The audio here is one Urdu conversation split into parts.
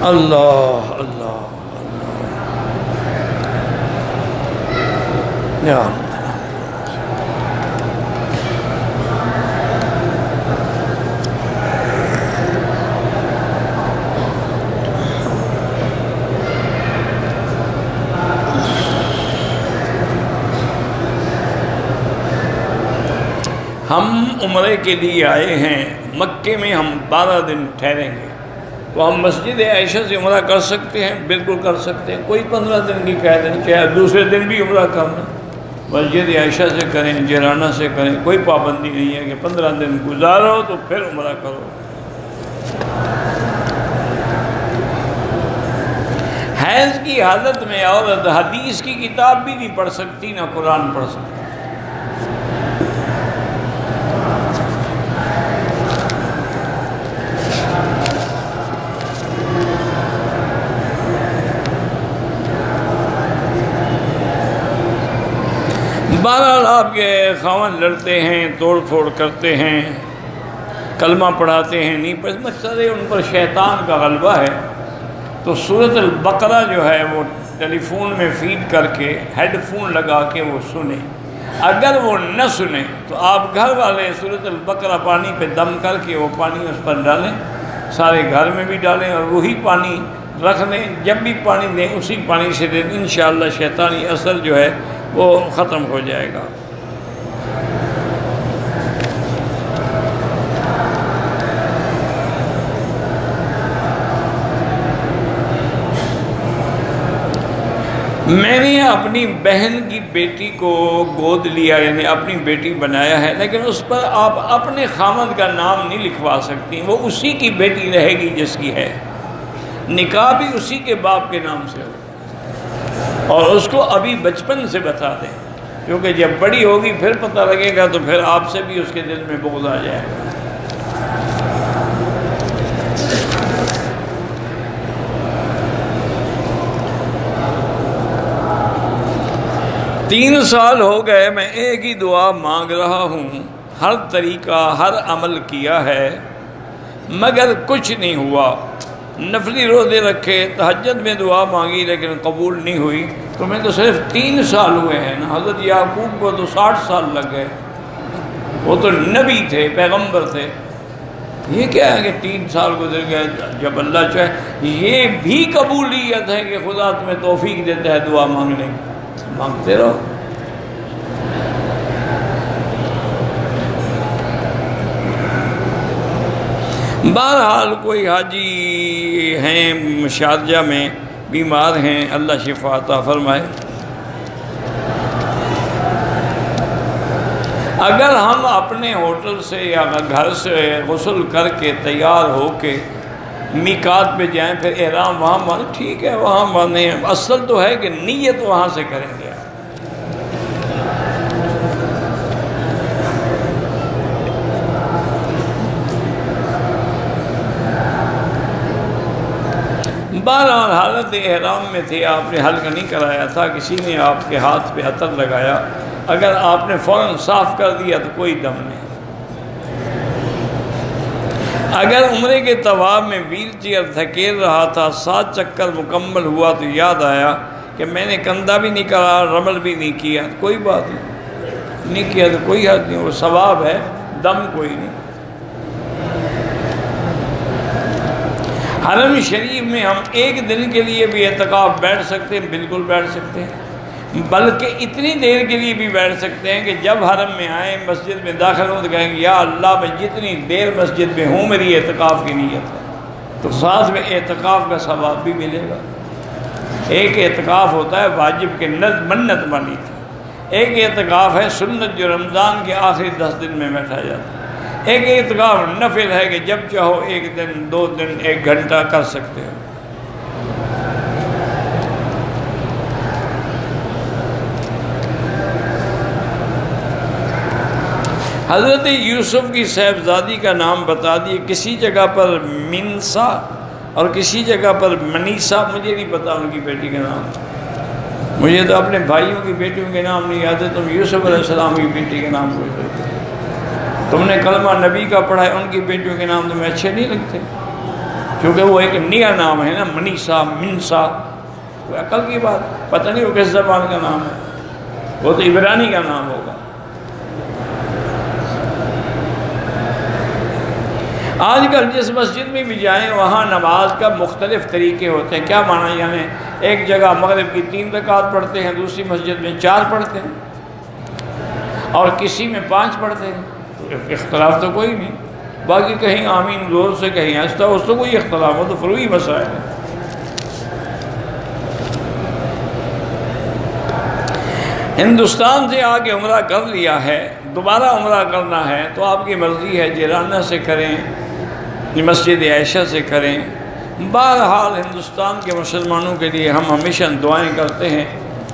اللہ اللہ یا ہم عمرے کے لیے آئے ہیں، مکے میں ہم 12 دن ٹھہریں گے، تو ہم مسجد عائشہ سے عمرہ کر سکتے ہیں؟ بالکل کر سکتے ہیں، کوئی 15 دن کی کہہ دیں، چاہے دوسرے دن بھی عمرہ کرنا، مسجد عائشہ سے کریں، جیرانہ سے کریں، کوئی پابندی نہیں ہے کہ 15 دن گزارو تو پھر عمرہ کرو۔ حیض کی حالت میں عورت حدیث کی کتاب بھی نہیں پڑھ سکتی، نہ قرآن پڑھ سکتی۔ بہرحال آپ کے خاوند لڑتے ہیں، توڑ پھوڑ کرتے ہیں، کلمہ پڑھاتے ہیں، نہیں پڑھ مقصد ہے ان پر شیطان کا غلبہ ہے، تو سورۃ البقرہ جو ہے وہ ٹیلی فون میں فیڈ کر کے ہیڈ فون لگا کے وہ سنیں۔ اگر وہ نہ سنیں تو آپ گھر والے سورۃ البقرہ پانی پہ دم کر کے وہ پانی اس پر ڈالیں، سارے گھر میں بھی ڈالیں اور وہی پانی رکھ دیں، جب بھی پانی دیں اسی پانی سے دیں، انشاءاللہ شیطانی اثر جو ہے وہ ختم ہو جائے گا۔ میں نے اپنی بہن کی بیٹی کو گود لیا، یعنی اپنی بیٹی بنایا ہے، لیکن اس پر آپ اپنے خامد کا نام نہیں لکھوا سکتی، وہ اسی کی بیٹی رہے گی جس کی ہے، نکاح بھی اسی کے باپ کے نام سے ہو، اور اس کو ابھی بچپن سے بتا دیں، کیونکہ جب بڑی ہوگی پھر پتہ لگے گا تو پھر آپ سے بھی اس کے دل میں بغض آ جائے گا۔ 3 سال ہو گئے میں ایک ہی دعا مانگ رہا ہوں، ہر طریقہ ہر عمل کیا ہے مگر کچھ نہیں ہوا، نفلی روزے رکھے، تہجد میں دعا مانگی لیکن قبول نہیں ہوئی، تو میں تو صرف 3 سال ہوئے ہیں نا، حضرت یعقوب کو تو 60 سال لگ گئے، وہ تو نبی تھے، پیغمبر تھے، یہ کیا ہے کہ 3 سال گزر گئے؟ جب اللہ چاہے یہ بھی قبولیت ہے کہ خدا تمہیں توفیق دیتا ہے دعا مانگنے کی، مانگتے رہو۔ بہرحال کوئی حاجی ہیں شارجہ میں بیمار ہیں، اللہ شفا عطا فرمائے۔ اگر ہم اپنے ہوٹل سے یا گھر سے غسل کر کے تیار ہو کے میقات پہ جائیں، پھر احرام وہاں باندھیں، ٹھیک ہے وہاں باندھیں، اصل تو ہے کہ نیت وہاں سے کریں گے۔ بہرحال حالت احرام میں تھے، آپ نے حلق نہیں کرایا تھا، کسی نے آپ کے ہاتھ پہ عطر لگایا، اگر آپ نے فوراً صاف کر دیا تو کوئی دم نہیں۔ اگر عمرے کے طواف میں ویل چیئر دھکیل رہا تھا، 7 چکر مکمل ہوا تو یاد آیا کہ میں نے کندھا بھی نہیں کرا، رمل بھی نہیں کیا، کوئی بات نہیں کیا تو کوئی حد نہیں، وہ ثواب ہے، دم کوئی نہیں۔ حرم شریف میں ہم 1 دن کے لیے بھی اعتکاف بیٹھ سکتے ہیں، بالکل بیٹھ سکتے ہیں، بلکہ اتنی دیر کے لیے بھی بیٹھ سکتے ہیں کہ جب حرم میں آئیں مسجد میں داخل ہوں تو کہیں گے یا اللہ میں جتنی دیر مسجد میں ہوں میری اعتکاف کی نیت ہے، تو ساتھ میں اعتکاف کا ثواب بھی ملے گا۔ ایک اعتکاف ہوتا ہے واجب کے منت مانی تھی، ایک اعتکاف ہے سنت جو رمضان کے آخری 10 دن میں بیٹھا جاتا ہے، ایک اعتکاف نفل ہے کہ جب چاہو 1 دن 2 دن 1 گھنٹہ کر سکتے ہو۔ حضرت یوسف کی صاحبزادی کا نام بتا دیے، کسی جگہ پر منسا اور کسی جگہ پر منیسا، مجھے نہیں پتا ان کی بیٹی کا نام، مجھے تو اپنے بھائیوں کی بیٹیوں کے نام نہیں یاد ہے، تم یوسف علیہ السلام کی بیٹی کے نام پوچھ رہے تھے، تم نے کلمہ نبی کا پڑھا ہے، ان کی بیٹیوں کے نام تمہیں اچھے نہیں لگتے، کیونکہ وہ ایک نیا نام ہے نا، منیسا، منسا، کوئی عقل کی بات، پتہ نہیں وہ کس زبان کا نام ہے، وہ تو عبرانی کا نام ہوگا۔ آج کل جس مسجد میں بھی جائیں وہاں نماز کا مختلف طریقے ہوتے ہیں۔ کیا معنی؟ یعنی ایک جگہ مغرب کی 3 رکعت پڑھتے ہیں، دوسری مسجد میں 4 پڑھتے ہیں، اور کسی میں 5 پڑھتے ہیں۔ اختلاف تو کوئی نہیں، باقی کہیں آمین زور سے، کہیں آہستہ، اس تو کوئی اختلاف ہو، تو فروعی مسائل ہے۔ ہندوستان سے آ کے عمرہ کر لیا ہے، دوبارہ عمرہ کرنا ہے تو آپ کی مرضی ہے، جیرانہ سے کریں، مسجد عائشہ سے کریں۔ بہرحال ہندوستان کے مسلمانوں کے لیے ہم ہمیشہ دعائیں کرتے ہیں،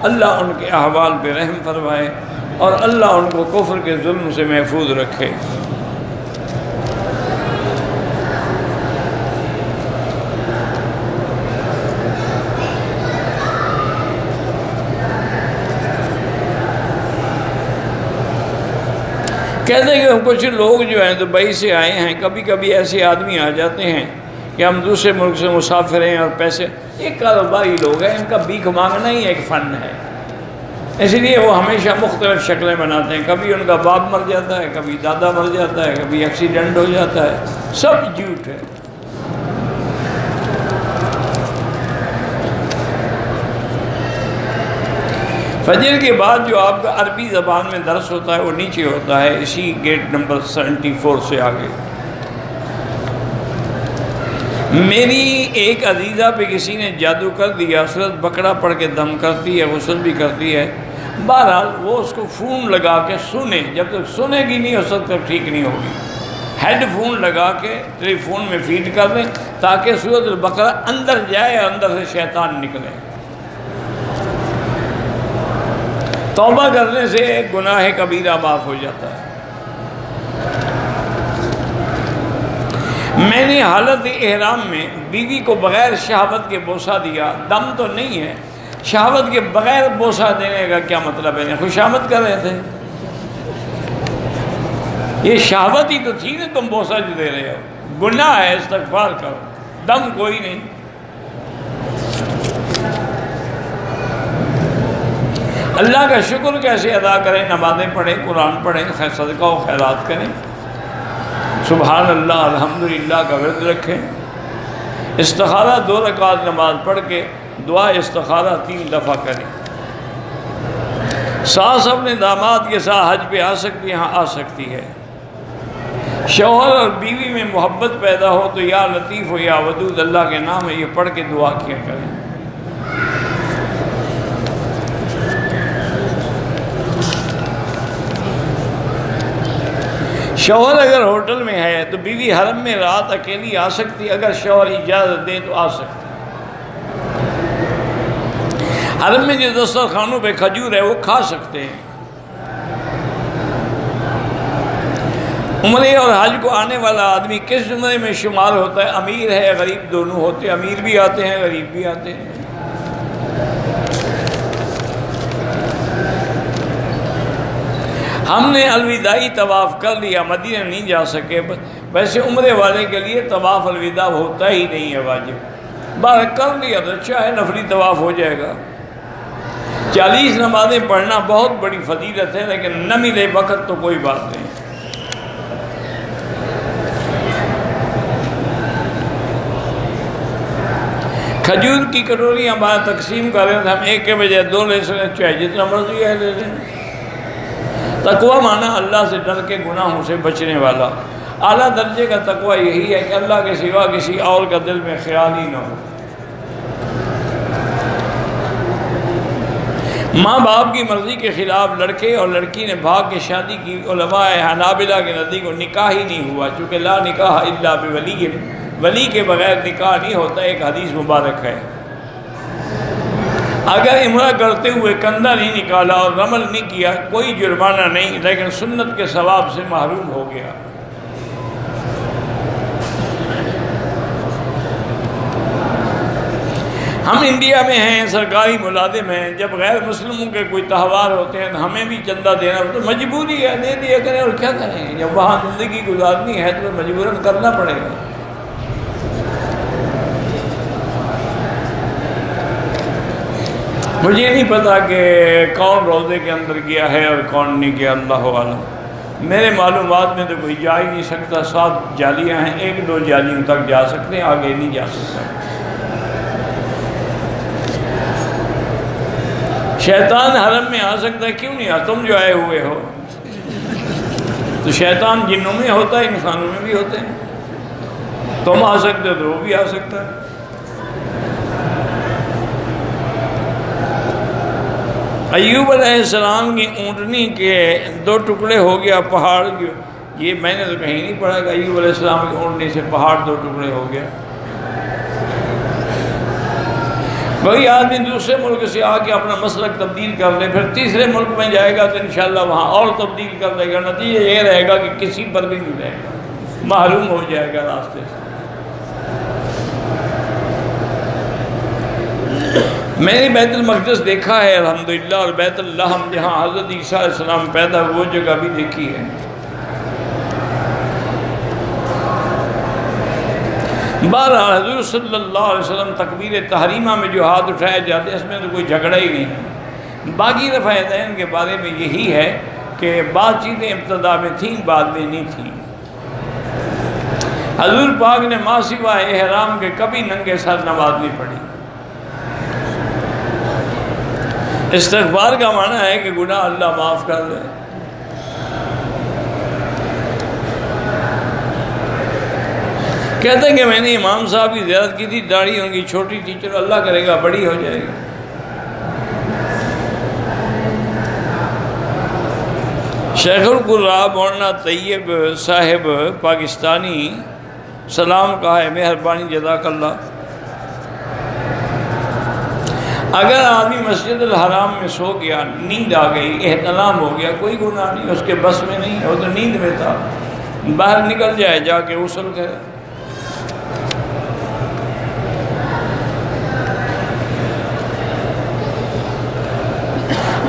اللہ ان کے احوال پہ رحم فرمائے اور اللہ ان کو کفر کے ظلم سے محفوظ رکھے۔ کہتے ہیں کہ کچھ لوگ جو ہیں دبئی سے آئے ہیں، کبھی کبھی ایسے آدمی آ جاتے ہیں کہ ہم دوسرے ملک سے مسافر ہیں اور پیسے، یہ کاروباری لوگ ہیں، ان کا بھیک مانگنا ہی ایک فن ہے، اس لیے وہ ہمیشہ مختلف شکلیں بناتے ہیں۔ کبھی ان کا باپ مر جاتا ہے، کبھی دادا مر جاتا ہے، کبھی ایکسیڈنٹ ہو جاتا ہے، سب جھوٹ ہے۔ فجر کے بعد جو آپ کا عربی زبان میں درس ہوتا ہے وہ نیچے ہوتا ہے، اسی گیٹ نمبر 74 سے آگے۔ میری ایک عزیزہ پہ کسی نے جادو کر دیا، سورۃ بقرہ پڑھ کے دم کرتی ہے، غسل بھی کرتی ہے۔ بہرحال وہ اس کو فون لگا کے سنے، جب تک سنے گی نہیں اس وقت تک ٹھیک نہیں ہوگی۔ ہیڈ فون لگا کے ٹیلی فون میں فیڈ کر دیں تاکہ سورۃ البقرہ اندر جائے اور اندر سے شیطان نکلے۔ توبہ کرنے سے گناہ کبیرہ معاف ہو جاتا ہے۔ میں نے حالت احرام میں بیوی کو بغیر شہوت کے بوسہ دیا، دم تو نہیں ہے، شہوت کے بغیر بوسہ دینے کا کیا مطلب ہے؟ خوشامد کر رہے تھے، یہ شہوت ہی تو تھی نا، تم بوسہ جو دے رہے ہو، گناہ ہے، استغفار کرو، دم کوئی نہیں۔ اللہ کا شکر کیسے ادا کریں؟ نمازیں پڑھیں، قرآن پڑھیں، صدقہ و خیرات کریں، سبحان اللہ الحمدللہ کا ورد رکھیں، استخارہ 2 رکعت نماز پڑھ کے دعا استخارہ 3 دفعہ کریں۔ ساس اپنے داماد کے ساتھ حج پہ آ سکتی ہے؟ ہاں آ سکتی ہے۔ شوہر اور بیوی میں محبت پیدا ہو تو یا لطیف ہو یا ودود اللہ کے نام ہے، یہ پڑھ کے دعا کیا کریں۔ شوہر اگر ہوٹل میں ہے تو بیوی حرم میں رات اکیلی آ سکتی ہے، اگر شوہر اجازت دے تو آ سکتی ہے۔ حرم میں جو دسترخوانوں پہ کھجور ہے وہ کھا سکتے ہیں۔ عمرے اور حج کو آنے والا آدمی کس عمرے میں شمار ہوتا ہے؟ امیر ہے غریب دونوں ہوتے ہیں، امیر بھی آتے ہیں غریب بھی آتے ہیں۔ ہم نے الوداعی طواف کر لیا، مدینہ نہیں جا سکے، ویسے عمرے والے کے لیے طواف الوداع ہوتا ہی نہیں ہے واجب، باہر کر لیا تو اچھا ہے، نفلی طواف ہو جائے گا۔ 40 نمازیں پڑھنا بہت بڑی فضیلت ہے، لیکن نہ ملے وقت تو کوئی بات نہیں۔ کھجور کی کٹوریاں باہر تقسیم کر رہے ہیں، ہم ایک کے بجائے 2 لے سکتے ہیں، چاہے جتنا مرضی ہے لے لیں۔ تقوی مانا اللہ سے ڈر کے گناہوں سے بچنے والا۔ اعلیٰ درجے کا تقوی یہی ہے کہ اللہ کے سوا کسی اور کا دل میں خیال ہی نہ ہو۔ ماں باپ کی مرضی کے خلاف لڑکے اور لڑکی نے بھاگ کے شادی کی، علماء حنابلہ کے نزدیک وہ نکاح ہی نہیں ہوا، چونکہ لا نکاح الا بولی، ولی کے بغیر نکاح نہیں ہوتا، ایک حدیث مبارک ہے۔ اگر عمرہ کرتے ہوئے کندھا نہیں نکالا اور رمل نہیں کیا کوئی جرمانہ نہیں، لیکن سنت کے ثواب سے محروم ہو گیا۔ ہم انڈیا میں ہیں، سرکاری ملازم ہیں، جب غیر مسلموں کے کوئی تہوار ہوتے ہیں تو ہمیں بھی چندہ دینا ہوتا ہے، مجبوری ہے، دے دیا کریں، اور کیا کریں، جب وہاں زندگی گزارنی ہے تو مجبوراً کرنا پڑے گا۔ مجھے نہیں پتا کہ کون روزے کے اندر گیا ہے اور کون نہیں گیا، اللہ عالم۔ میرے معلومات میں تو کوئی جا ہی نہیں سکتا، 7 جالیاں ہیں، 1-2 جالیوں تک جا سکتے ہیں، آگے نہیں جا سکتا۔ شیطان حرم میں آ سکتا ہے، کیوں نہیں آ؟ تم جو آئے ہوئے ہو تو شیطان جنوں میں ہوتا ہے، انسانوں میں بھی ہوتے ہیں، تم آ سکتے ہو تو وہ بھی آ سکتا ہے۔ ایوب علیہ السلام کی اونٹنی کے 2 ٹکڑے ہو گیا پہاڑ کے، یہ میں نے تو کہیں نہیں پڑھا کہ ایوب علیہ السلام کی اونٹنی سے پہاڑ 2 ٹکڑے ہو گیا۔ وہی آدمی دوسرے ملک سے آ کے اپنا مسلک تبدیل کر لے، پھر تیسرے ملک میں جائے گا تو انشاءاللہ وہاں اور تبدیل کر دے گا، نتیجہ یہ رہے گا کہ کسی پر بھی نہیں رہے گا، محروم ہو جائے گا راستے سے۔ میں نے بیت المقدس دیکھا ہے الحمدللہ، اور بیت اللحم جہاں حضرت عیسیٰ علیہ السلام پیدا ہوئے وہ جگہ بھی دیکھی ہے۔ بہرحال حضور صلی اللہ علیہ وسلم تکبیر تحریمہ میں جو ہاتھ اٹھائے جاتے ہیں اس میں تو کوئی جھگڑا ہی نہیں ہے۔ باقی رفع یدین کے بارے میں یہی ہے کہ بعض چیزیں ابتدا میں تھیں، بعد میں نہیں تھیں۔ حضور پاک نے ما سوائے احرام کے کبھی ننگے سر نماز نہیں پڑھی۔ استغفار کا معنی ہے کہ گناہ اللہ معاف کر دے۔ کہتے ہیں کہ میں نے امام صاحب کی زیارت کی تھی، داڑھی ان کی چھوٹی تھی، چلو اللہ کرے گا بڑی ہو جائے گی۔ شیخ القراء مولانا طیب صاحب پاکستانی سلام کہا ہے، مہربانی جزاک اللہ۔ اگر آدمی مسجد الحرام میں سو گیا، نیند آ گئی، احتلام ہو گیا، کوئی گناہ نہیں، اس کے بس میں نہیں ہے، وہ تو نیند میں تھا، باہر نکل جائے، جا کے غسل کرے۔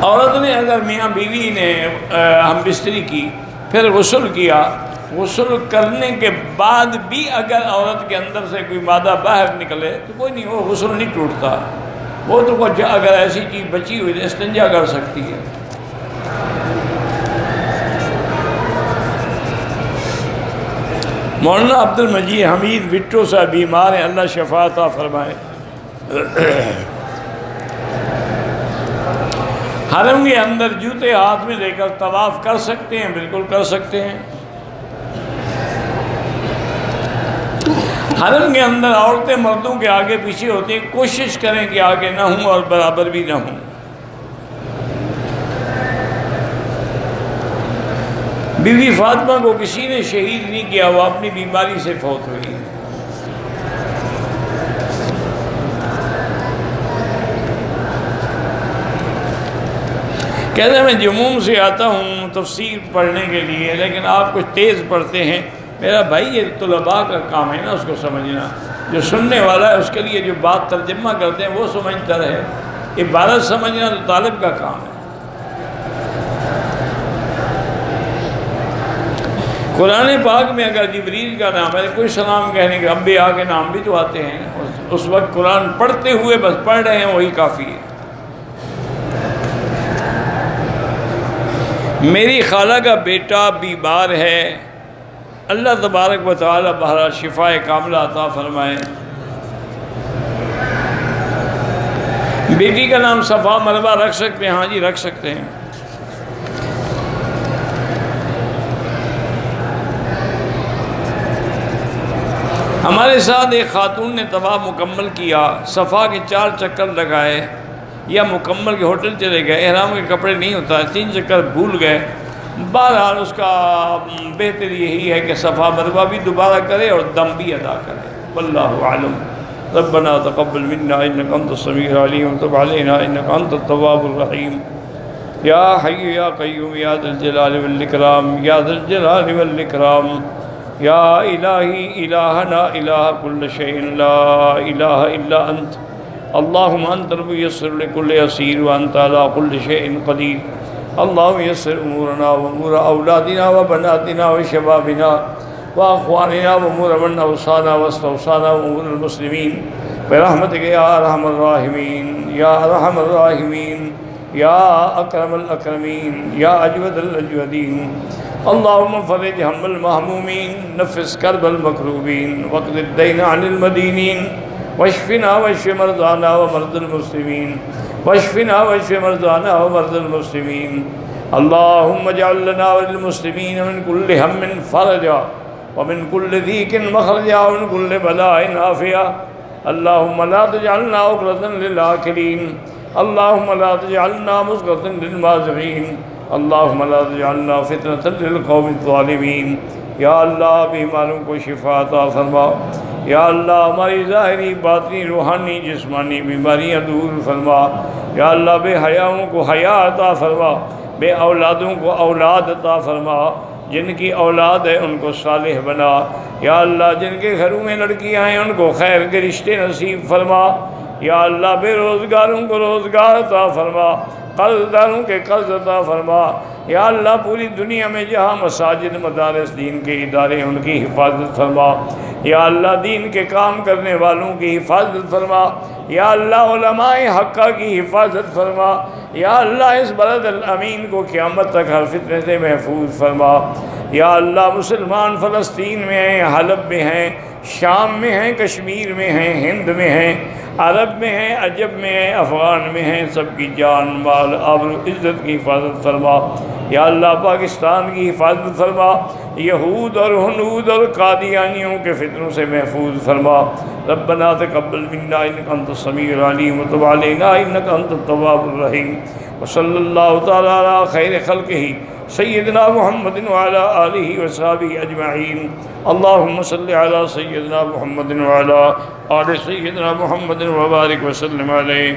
عورت نے اگر میاں بیوی نے ہم بستری کی، پھر غسل کیا، غسل کرنے کے بعد بھی اگر عورت کے اندر سے کوئی مادہ باہر نکلے تو کوئی نہیں، وہ غسل نہیں ٹوٹتا، وہ تو کچھ اگر ایسی چیز بچی ہوئی تو استنجا کر سکتی ہے۔ مولانا عبد المجید حمید وٹو صاحب بیمار ہیں، اللہ شفا عطا فرمائے۔ حرم کے اندر جوتے ہاتھ میں لے کر طواف کر سکتے ہیں؟ بالکل کر سکتے ہیں۔ حرم کے اندر عورتیں مردوں کے آگے پیچھے ہوتی ہیں، کوشش کریں کہ آگے نہ ہوں اور برابر بھی نہ ہوں۔ بی بی فاطمہ کو کسی نے شہید نہیں کیا، وہ اپنی بیماری سے فوت ہوئی۔ کہتے ہیں میں جموم سے آتا ہوں تفسیر پڑھنے کے لیے، لیکن آپ کچھ تیز پڑھتے ہیں۔ میرا بھائی یہ طلباء کا کام ہے نا اس کو سمجھنا، جو سننے والا ہے اس کے لیے جو بات ترجمہ کرتے ہیں وہ سمجھتا رہے، عبارت سمجھنا تو طالب کا کام ہے۔ قرآن پاک میں اگر جبریل کا نام ہے، کوئی سلام کہنے کے انبیاء کے نام بھی تو آتے ہیں، اس وقت قرآن پڑھتے ہوئے بس پڑھ رہے ہیں وہی کافی ہے۔ میری خالہ کا بیٹا بیمار ہے، اللہ تبارک و تعالی بہرحال شفائے کاملہ عطا فرمائے۔ بیٹی کا نام صفا مروہ رکھ سکتے ہیں؟ ہاں جی رکھ سکتے ہیں۔ ہمارے ساتھ ایک خاتون نے طواف مکمل کیا، صفا کے 4 چکر لگائے، یا مکمل کے ہوٹل چلے گئے، احرام کے کپڑے نہیں ہوتا ہے، 3 چکر بھول گئے۔ بہرحال اس کا بہتر یہی ہے کہ صفا مروہ بھی دوبارہ کرے اور دم بھی ادا کرے، واللہ اعلم۔ ربنا تقبل منا انک انت السمیع العلیم وتب علینا انک انت التواب الرحیم۔ یا حی یا قیوم یا ذا الجلال والاکرام، یا ذا الجلال والاکرام، یا الہی الہنا الہ کل شیء لا الہ الا انت، اللہم انت الميسر لكل يسير وانت على كل شيء قدير، اللہم یسر امورنا وامور اولادنا وبناتنا وشبابنا واخواننا وامور من اوصانا واستوصانا وامور المسلمین برحمتک یا ارحم الراحمین یا ارحم الراحمین یا اکرم الاکرمین یا اجود الاجودین اللہم فرج ہم المہمومین نفس کرب المکروبین واقض الدین عن المدینین واشفنا واشف مرضانا ومرضى المسلمین واشفنا واشف مرضانا ومرضى المسلمین اللہم اجعل لنا وللمسلمین من كل هم فرجا ومن كل ضيق مخرجا ومن كل بلاء عافيا اللهم لا تجعلنا عقدة للآكلين اللهم لا تجعلنا مسقطا للمازغين اللهم لا تجعلنا فتنة للقوم الظالمين یا اللہ بیماروں کو شفا عطا فرما یا اللہ ہماری ظاہری باطنی روحانی جسمانی بیماریاں دور فرما یا اللہ بے حیاؤں کو حیا عطا فرما بے اولادوں کو اولاد عطا فرما جن کی اولاد ہے ان کو صالح بنا یا اللہ جن کے گھروں میں لڑکیاں ہیں ان کو خیر کے رشتے نصیب فرما یا اللہ بے روزگاروں کو روزگار عطا فرما قرض داروں کے قرض عطا فرما یا اللہ پوری دنیا میں جہاں مساجد مدارس دین کے ادارے ان کی حفاظت فرما یا اللہ دین کے کام کرنے والوں کی حفاظت فرما یا اللہ علماء حقہ کی حفاظت فرما یا اللہ اس بلد الامین کو قیامت تک ہر فتنے سے محفوظ فرما یا اللہ مسلمان فلسطین میں ہیں حلب میں ہیں شام میں ہیں کشمیر میں ہیں ہند میں ہیں عرب میں ہیں عجب میں ہیں افغان میں ہیں سب کی جان مال آبرو عزت کی حفاظت فرما یا اللہ پاکستان کی حفاظت فرما یہود اور ہنود اور قادیانیوں کے فتنوں سے محفوظ فرما ربنا تقبل منا انک انت السمیع العلیم وتب علینا انک انت التواب الرحیم وصلی اللہ تعالی علی خیر خلقہ سیدنا محمد وعلى آلہ وصحبہ اجمعین اللہم صلی علی سیدنا محمد وعلى آل سیدنا محمد وبارک وسلم علیہ